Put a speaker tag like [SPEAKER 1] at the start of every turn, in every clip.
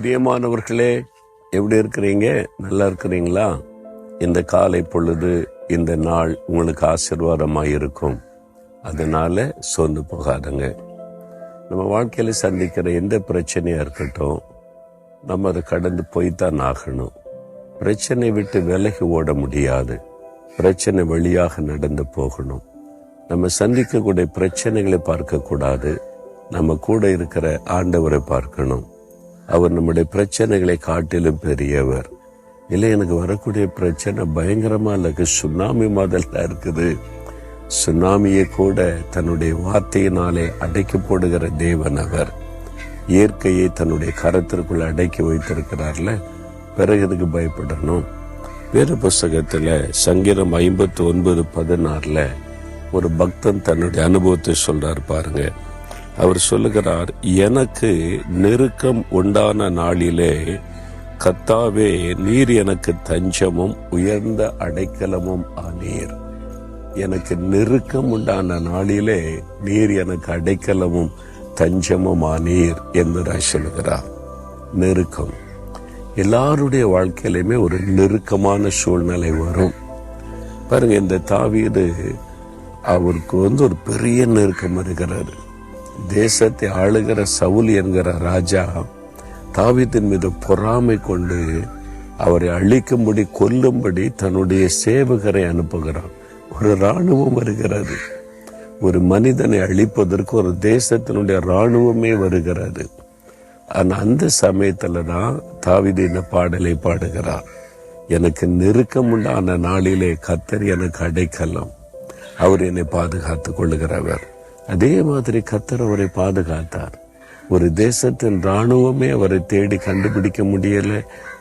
[SPEAKER 1] பிரியமானவர்களே, எப்படி இருக்கிறீங்க? நல்லா இருக்கிறீங்களா? இந்த காலை பொழுது, இந்த நாள் உங்களுக்கு ஆசீர்வாதமாக இருக்கும். அதனால சோர்ந்து போகாதுங்க. நம்ம வாழ்க்கையில சந்திக்கிற எந்த பிரச்சனையா இருக்கட்டும், நம்ம அதை கடந்து போய்தான் ஆகணும். பிரச்சனை விட்டு விலகி ஓட முடியாது. பிரச்சனை வழியாக நடந்து போகணும். நம்ம சந்திக்கக்கூடிய பிரச்சனைகளை பார்க்க கூடாது. நம்ம கூட இருக்கிற ஆண்டவரை பார்க்கணும். அவர் நம்முடைய பிரச்சனைகளை காட்டிலும் பெரியவர். இல்லை, எனக்கு வரக்கூடிய பிரச்சனை பயங்கரமா இல்லைக்கு, சுனாமி மாதிரிலாம் இருக்குது. சுனாமியை கூட தன்னுடைய வார்த்தையினாலே அடக்கி போடுகிற தேவன் அவர். இயற்கையை தன்னுடைய கரத்திற்குள் அடக்கி வைத்திருக்கிறார்ல, பிறகு எதுக்கு பயப்படணும்? வேறு புஸ்தகத்துல சங்கீதம் 59:16 ஒரு பக்தன் தன்னுடைய அனுபவத்தை சொல்றார் பாருங்க. அவர் சொல்லுகிறார், எனக்கு நெருக்கம் உண்டான நாளிலே கர்த்தாவே நீர் எனக்கு தஞ்சமும் உயர்ந்த அடைக்கலமும் ஆனீர். எனக்கு நெருக்கம் உண்டான நாளிலே நீர் எனக்கு அடைக்கலமும் தஞ்சமும் ஆனீர் என்று சொல்லுகிறார். நெருக்கம் எல்லாருடைய வாழ்க்கையிலுமே ஒரு நெருக்கமான சூழ்நிலை வரும் பாருங்க. இந்த தாவீது, அவருக்கு ஒரு பெரிய நெருக்கம் இருக்கிறாரு. தேசத்தை ஆளுகிற சவுல் என்கிற ராஜா தாவீதின் மீது பொறாமை கொண்டு அவரை அழிக்கும்படி, கொல்லும்படி தன்னுடைய சேவகரை அனுப்புகிறான். ஒரு இராணுவம் வருகிறது. ஒரு மனிதனை அழிப்பதற்கு ஒரு தேசத்தினுடைய இராணுவமே வருகிறது. ஆனா அந்த சமயத்துல தான் தாவீது இந்த பாடலை பாடுகிறார். எனக்கு நெருக்கம் உண்டான நாளிலே கர்த்தர் எனக்கு அடைக்கலம், அவர் என்னை பாதுகாத்துக் கொள்ளுகிறவர். அதே மாதிரி கர்த்தர் அவரை பாதுகாத்தார். ஒரு தேசத்தின் இராணுவமே அவரை தேடி கண்டுபிடிக்க முடியல,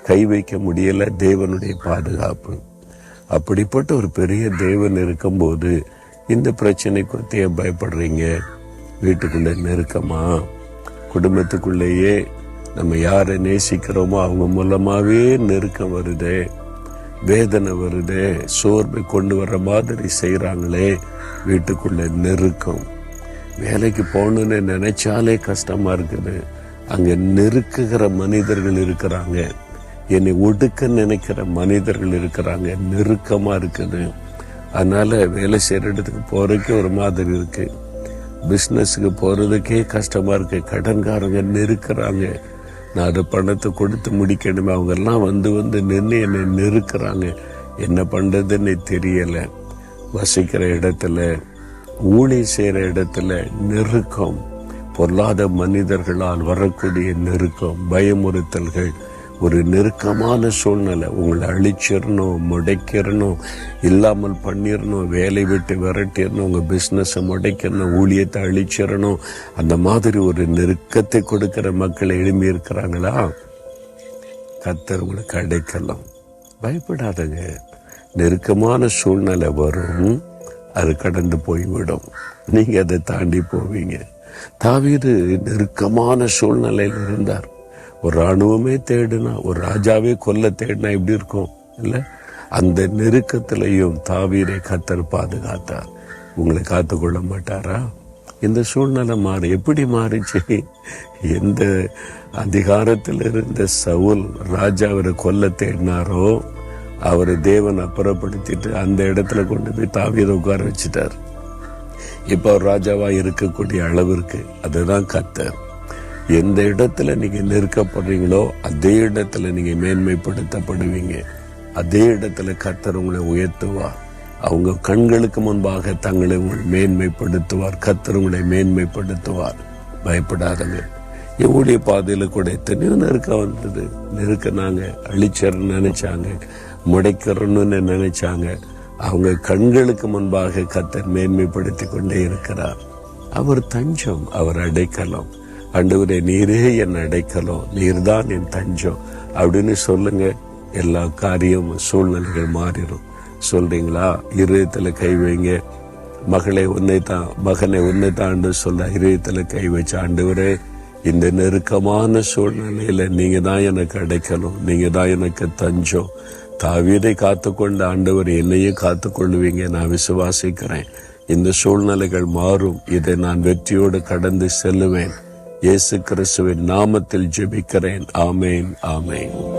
[SPEAKER 1] கை வைக்க முடியல. தேவனுடைய பாதுகாப்பு. அப்படிப்பட்ட ஒரு பெரிய தேவன் இருக்கும்போது இந்த பிரச்சனை குறித்து ஏன் பயப்படுறீங்க? வீட்டுக்குள்ள நெருக்கமா, குடும்பத்துக்குள்ளேயே நம்ம யாரை நேசிக்கிறோமோ அவங்க மூலமாவே நெருக்கம் வருதே, வேதனை வருதே, சோர்வை கொண்டு வர்ற மாதிரி செய்யறாங்களே. வீட்டுக்குள்ள நெருக்கம். வேலைக்கு போகணுன்னு நினைச்சாலே கஷ்டமா இருக்குது. அங்க நெருக்குகிற மனிதர்கள் இருக்கிறாங்க. என்னை ஒடுக்க நினைக்கிற மனிதர்கள் இருக்கிறாங்க. நெருக்கமா இருக்குது. அதனால வேலை செய்யற இடத்துக்கு போறதுக்கே ஒரு மாதிரி இருக்கு. பிசினஸுக்கு போறதுக்கே கஷ்டமா இருக்கு. கடன்காரங்க நெருக்கிறாங்க. நான் அது பணத்தை கொடுத்து முடிக்கணுமே, அவங்க எல்லாம் வந்து நின்று என்னை நெருக்கிறாங்க. என்ன பண்றதுன்னு தெரியல. வசிக்கிற இடத்துல, ஊழியம் செய்யற இடத்துல நெருக்கம், பொல்லாத மனிதர்களால் வரக்கூடிய நெருக்கம், பயமுறுத்தல்கள், ஒரு நெருக்கமான சூழ்நிலை. உங்களை அழிச்சிடணும், முடைக்கிறணும், இல்லாமல் பண்ணிடணும், வேலை விட்டு விரட்டிடணும், உங்க பிசினஸை முடைக்கணும், ஊழியத்தை அழிச்சிடணும். அந்த மாதிரி ஒரு நெருக்கத்தை கொடுக்கிற மக்கள் எழும்பி இருக்கிறாங்களா? கர்த்தர் உங்களுக்கு அடைக்கலாம். பயப்படாதங்க. நெருக்கமான சூழ்நிலை வரும், அது கடந்து போய்விடும். நீங்க அதை தாண்டி போவீங்க. தாவீது நெருக்கமான சூழ்நிலையில் இருந்தார். ஒரு இராணுவமே தேடினா, ஒரு ராஜாவே கொல்ல தேடினா எப்படி இருக்கும் இல்ல? அந்த நெருக்கத்திலையும் தாவீதை கர்த்தர் பாதுகாத்தார். உங்களை காத்துக்கொள்ள மாட்டாரா? இந்த சூழ்நிலை எப்படி மாறிச்சு? எந்த அதிகாரத்தில் இருந்த சவுல் ராஜாவை கொல்ல தேடினாரோ, அவரை தேவன் அப்புறப்படுத்திட்டு அந்த இடத்துல கொண்டு போய் தாவீதை உட்கார வச்சுட்டார். இப்ப அவர் ராஜாவா இருக்கக்கூடிய அளவிற்கு. அதுதான் கர்த்தர். எந்த இடத்துல நீங்க நெருக்கப்படுறீங்களோ அதே இடத்துல நீங்க மேன்மைப்படுத்தப்படுவீங்க. அதே இடத்துல கர்த்தர் உங்களை உயர்த்துவார். அவங்க கண்களுக்கு முன்பாக தங்களை மேன்மைப்படுத்துவார். கர்த்தர் உங்களை மேன்மைப்படுத்துவார். பயப்படாதங்க. எவ்வளவு பாதையில கூட எத்தனையோ நெருக்கம் வந்தது. நெருக்கினாங்க, அழிச்சர்ன்னு நினைச்சாங்க, முடைக்கிறோன்னு நினைச்சாங்க. அவங்க கண்களுக்கு முன்பாக கர்த்தர் மேன்மைப்படுத்தி கொண்டே இருக்கிறார். அவர் தஞ்சம், அவர் அடைக்கலம். ஆண்டவரே, நீரே என் அடைக்கலம், நீர்தான் என் தஞ்சம் அப்படின்னு சொல்லுங்க. எல்லா காரியமும், சூழ்நிலைகள் மாறிடும். சொல்றீங்களா? இருதயத்துல கை வைங்க. மகனை உன்னைத்தான் சொல்ல இருதயத்துல கை வச்ச, ஆண்டவரே, இந்த நெருக்கமான சூழ்நிலையில நீங்க தான் எனக்கு அடைக்கணும், நீங்க தான் எனக்கு தஞ்சம். தாவீதை காத்துக்கொண்ட ஆண்டவர் என்னையும் காத்துக்கொள்ளுவீங்க. நான் விசுவாசிக்கிறேன். இந்த சூழ்நிலைகள் மாறும். இதை நான் வெற்றியோடு கடந்து செல்லுவேன். இயேசு கிறிஸ்துவின் நாமத்தில் ஜெபிக்கிறேன். ஆமேன், ஆமேன்.